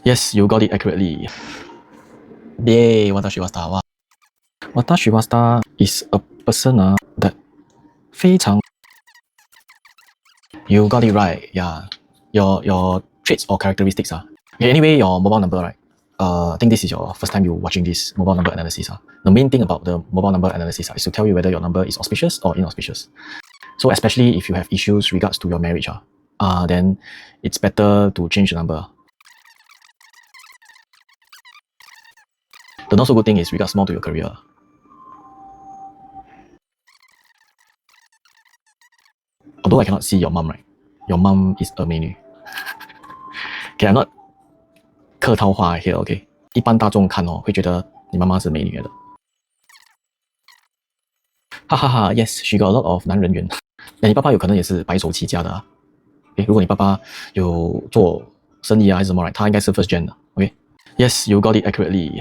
Yes, you got it accurately. Yay, Watashi wa star. Watashi wa star is a person that 非常 You got it right. Yeah. Your traits or characteristics are. Okay, anyway, your mobile number, right? I think this is your first time you watching this mobile number analysis. The main thing about the mobile number analysis is to tell you whether your number is auspicious or inauspicious. So especially if you have issues regards to your marriage, then it's better to change the number. The not so good thing is regards more to your career. Although I cannot see your mom, right? Your mom is a 美女. Okay, I'm not 客套话 here, okay? 一般大众看会觉得你妈妈是美女的。哈哈哈 yes, she got a lot of 男人缘。那你爸爸有可能也是白手起家的啊。Okay, 如果你爸爸有做生意还是什么，他应该是 first gen 的。Okay, yes, you got it accurately.